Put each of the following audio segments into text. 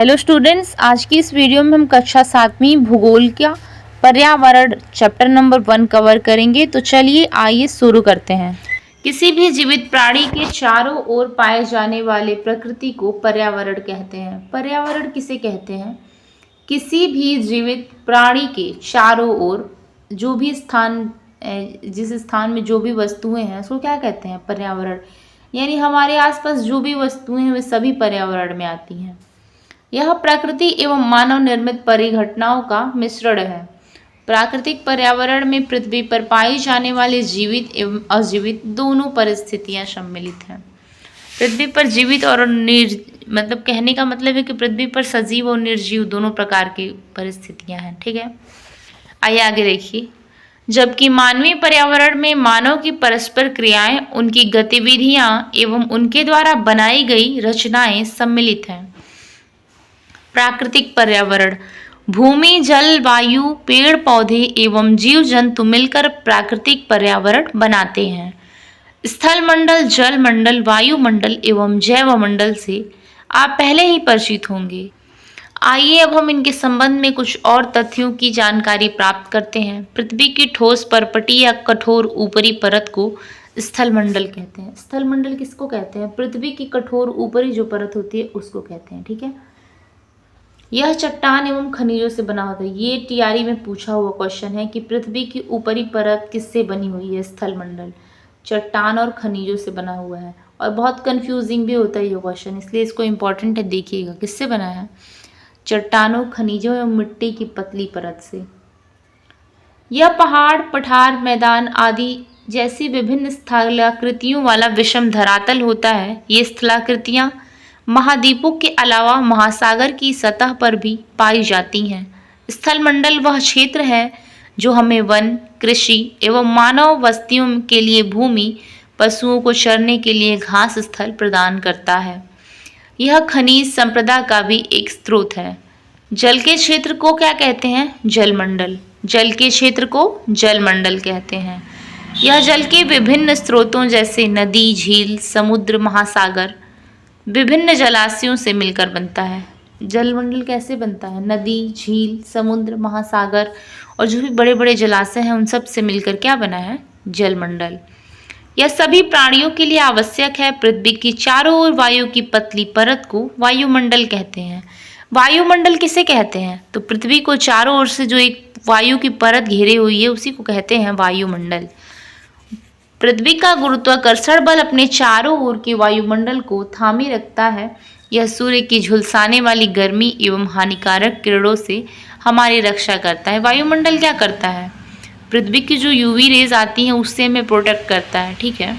Hello students, आज की इस वीडियो में हम कक्षा 7वीं भूगोल का पर्यावरण चैप्टर नंबर 1 कवर करेंगे। तो चलिए आइए शुरू करते हैं। किसी भी जीवित प्राणी के चारों ओर पाए जाने वाले प्रकृति को पर्यावरण कहते हैं। पर्यावरण किसे कहते हैं? किसी भी जीवित प्राणी के चारों ओर जो भी स्थान जिस स्थान में जो भी वस्तुएं हैं उसको क्या कहते हैं? पर्यावरण। यानी हमारे आसपास जो भी वस्तुएं हैं वे सभी पर्यावरण में आती हैं। यह प्रकृति एवं मानव निर्मित परिघटनाओं का मिश्रण है। प्राकृतिक पर्यावरण में पृथ्वी पर पाई जाने वाले जीवित एवं अजीवित दोनों परिस्थितियां सम्मिलित हैं। पृथ्वी पर जीवित और मतलब कहने का मतलब है कि पृथ्वी पर सजीव और निर्जीव दोनों प्रकार की परिस्थितियां हैं। ठीक है, आइए आगे देखिए। जबकि मानवीय पर्यावरण में मानव की परस्पर क्रियाएं, उनकी गतिविधियां एवं उनके द्वारा बनाई गई रचनाएं सम्मिलित हैं। प्राकृतिक पर्यावरण भूमि, जल, वायु, पेड़ पौधे एवं जीव जंतु मिलकर प्राकृतिक पर्यावरण बनाते हैं। स्थल मंडल, जल मंडल, वायुमंडल एवं जैव मंडल से आप पहले ही परिचित होंगे। आइए अब हम इनके संबंध में कुछ और तथ्यों की जानकारी प्राप्त करते हैं। पृथ्वी की ठोस परपटी या कठोर ऊपरी परत को स्थल मंडल कहते हैं। स्थल मंडल किसको कहते हैं? पृथ्वी की कठोर ऊपरी जो परत होती है उसको कहते हैं। ठीक है, यह चट्टान एवं खनिजों से बना होता है। ये टीआरई में पूछा हुआ क्वेश्चन है कि पृथ्वी की ऊपरी परत किससे बनी हुई है? स्थल मंडल चट्टान और खनिजों से बना हुआ है। और बहुत कंफ्यूजिंग भी होता है ये क्वेश्चन, इसलिए इसको इम्पोर्टेंट है, देखिएगा किससे बना है? चट्टानों, खनिजों एवं मिट्टी की पतली परत से। यह पहाड़, पठार, मैदान आदि जैसी विभिन्न स्थलाकृतियों वाला विषम धरातल होता है। ये स्थलाकृतियां महाद्वीपों के अलावा महासागर की सतह पर भी पाई जाती हैं। स्थल मंडल वह क्षेत्र है जो हमें वन, कृषि एवं मानव बस्तियों के लिए भूमि, पशुओं को चरने के लिए घास स्थल प्रदान करता है। यह खनिज संपदा का भी एक स्रोत है। जल के क्षेत्र को क्या कहते हैं? जलमंडल। जल के क्षेत्र को जलमंडल कहते हैं। यह जल के विभिन्न स्रोतों जैसे नदी, झील, समुद्र, महासागर, विभिन्न जलाशयों से मिलकर बनता है। जलमंडल कैसे बनता है? नदी, झील, समुद्र, महासागर और जो भी बड़े बड़े जलाशय हैं उन सब से मिलकर क्या बना है? जलमंडल। यह सभी प्राणियों के लिए आवश्यक है। पृथ्वी की चारों ओर वायु की पतली परत को वायुमंडल कहते हैं। वायुमंडल किसे कहते हैं? तो पृथ्वी को चारों ओर से जो एक वायु की परत घेरे हुई है उसी को कहते हैं वायुमंडल। पृथ्वी का गुरुत्वाकर्षण बल अपने चारों ओर के वायुमंडल को थामे रखता है। यह सूर्य की झुलसाने वाली गर्मी एवं हानिकारक किरणों से हमारी रक्षा करता है। वायुमंडल क्या करता है? पृथ्वी की जो यूवी रेज आती हैं उससे हमें प्रोटेक्ट करता है। ठीक है,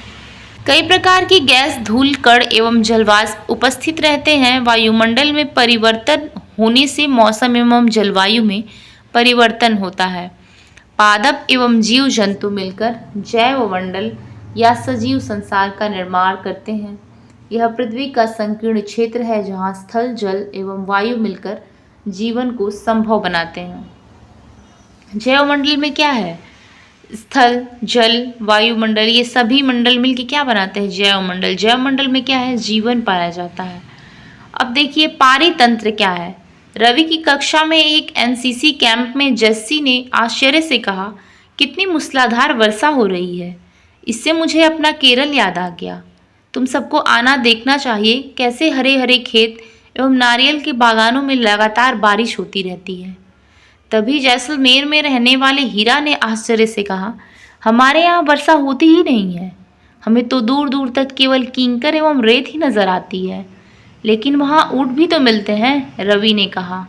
कई प्रकार की गैस, धूल कण एवं जलवाष्प उपस्थित रहते हैं। वायुमंडल में परिवर्तन होने से मौसम एवं जलवायु में परिवर्तन होता है। पादप एवं जीव जंतु मिलकर जैव मंडल या सजीव संसार का निर्माण करते हैं। यह पृथ्वी का संकीर्ण क्षेत्र है जहाँ स्थल, जल एवं वायु मिलकर जीवन को संभव बनाते हैं। जैव मंडल में क्या है? स्थल, जल, वायुमंडल, ये सभी मंडल मिलकर क्या बनाते हैं? जैव मंडल। जैव मंडल में क्या है? जीवन पाया जाता है। अब देखिए पारितंत्र क्या है। रवि की कक्षा में एक एनसीसी कैंप में जस्सी ने आश्चर्य से कहा, कितनी मूसलाधार वर्षा हो रही है। इससे मुझे अपना केरल याद आ गया। तुम सबको आना देखना चाहिए, कैसे हरे हरे खेत एवं नारियल के बागानों में लगातार बारिश होती रहती है। तभी जैसलमेर में रहने वाले हीरा ने आश्चर्य से कहा, हमारे यहाँ वर्षा होती ही नहीं है। हमें तो दूर दूर तक केवल कींकर एवं रेत ही नजर आती है। लेकिन वहाँ ऊँट भी तो मिलते हैं, रवि ने कहा।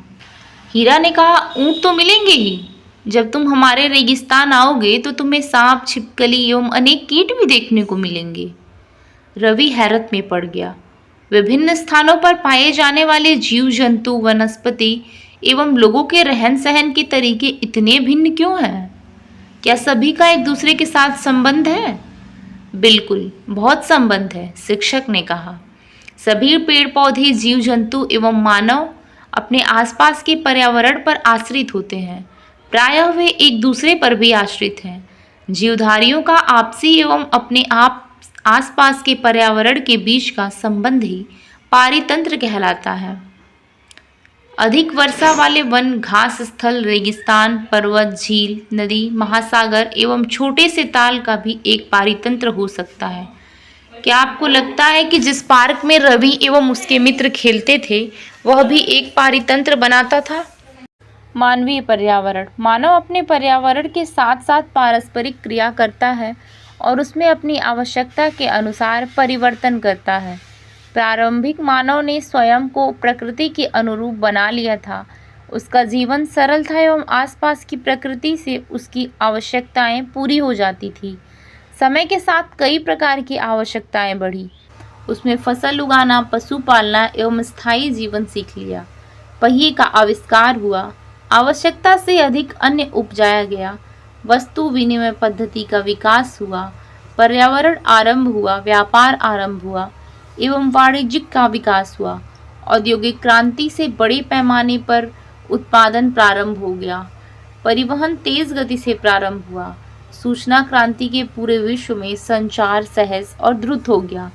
हीरा ने कहा, ऊँट तो मिलेंगे ही। जब तुम हमारे रेगिस्तान आओगे तो तुम्हें सांप, छिपकली एवं अनेक कीट भी देखने को मिलेंगे। रवि हैरत में पड़ गया। विभिन्न स्थानों पर पाए जाने वाले जीव जंतु, वनस्पति एवं लोगों के रहन सहन के तरीके इतने भिन्न क्यों हैं? क्या सभी का एक दूसरे के साथ संबंध है? बिल्कुल, बहुत संबंध है, शिक्षक ने कहा। सभी पेड़ पौधे, जीव जंतु एवं मानव अपने आसपास के पर्यावरण पर आश्रित होते हैं। प्रायः वे एक दूसरे पर भी आश्रित हैं। जीवधारियों का आपसी एवं अपने आप आसपास के पर्यावरण के बीच का संबंध ही पारितंत्र कहलाता है। अधिक वर्षा वाले वन, घास स्थल, रेगिस्तान, पर्वत, झील, नदी, महासागर एवं छोटे से ताल का भी एक पारितंत्र हो सकता है। क्या आपको लगता है कि जिस पार्क में रवि एवं उसके मित्र खेलते थे, वह भी एक पारितंत्र बनाता था? मानवीय पर्यावरण। मानव अपने पर्यावरण के साथ साथ पारस्परिक क्रिया करता है और उसमें अपनी आवश्यकता के अनुसार परिवर्तन करता है। प्रारंभिक मानव ने स्वयं को प्रकृति के अनुरूप बना लिया था। उसका जीवन सरल था एवं आसपास की प्रकृति से उसकी आवश्यकताएं पूरी हो जाती थी। समय के साथ कई प्रकार की आवश्यकताएं बढ़ी। उसमें फसल उगाना, पशु पालना एवं स्थायी जीवन सीख लिया। पहिए का आविष्कार हुआ। आवश्यकता से अधिक अन्न उपजाया गया। वस्तु विनिमय पद्धति का विकास हुआ। पर्यावरण आरंभ हुआ, व्यापार आरंभ हुआ एवं वाणिज्यिक का विकास हुआ। औद्योगिक क्रांति से बड़े पैमाने पर उत्पादन प्रारंभ हो गया। परिवहन तेज गति से प्रारंभ हुआ। सूचना क्रांति के पूरे विश्व में संचार सहज और द्रुत हो गया।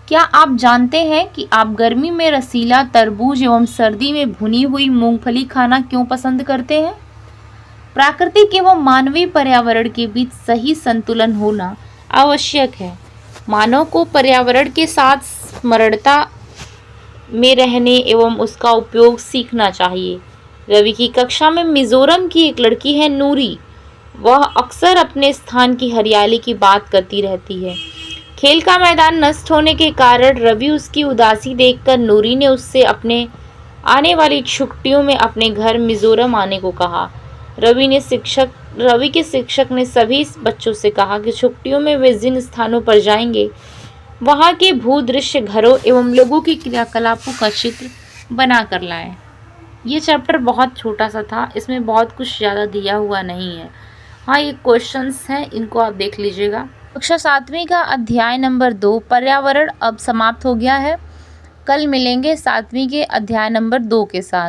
क्या आप जानते हैं कि आप गर्मी में रसीला तरबूज एवं सर्दी में भुनी हुई मूंगफली खाना क्यों पसंद करते हैं? प्राकृतिक एवं मानवीय पर्यावरण के बीच सही संतुलन होना आवश्यक है। मानव को पर्यावरण के साथ स्मरणता में रहने एवं उसका उपयोग सीखना चाहिए। रवि की कक्षा में मिजोरम की एक लड़की है नूरी। वह अक्सर अपने स्थान की हरियाली की बात करती रहती है। खेल का मैदान नष्ट होने के कारण रवि उसकी उदासी देखकर नूरी ने उससे अपने आने वाली छुट्टियों में अपने घर मिजोरम आने को कहा। रवि के शिक्षक ने सभी बच्चों से कहा कि छुट्टियों में वे जिन स्थानों पर जाएंगे, वहाँ के भूदृश्य, घरों एवं लोगों की क्रियाकलापों का चित्र बना कर लाएं। ये चैप्टर बहुत छोटा सा था, इसमें बहुत कुछ ज़्यादा दिया हुआ नहीं है। हाँ, ये क्वेश्चंस हैं, इनको आप देख लीजिएगा। कक्षा 7वीं का अध्याय नंबर 2 पर्यावरण अब समाप्त हो गया है। कल मिलेंगे 7वीं के अध्याय नंबर 2 के साथ।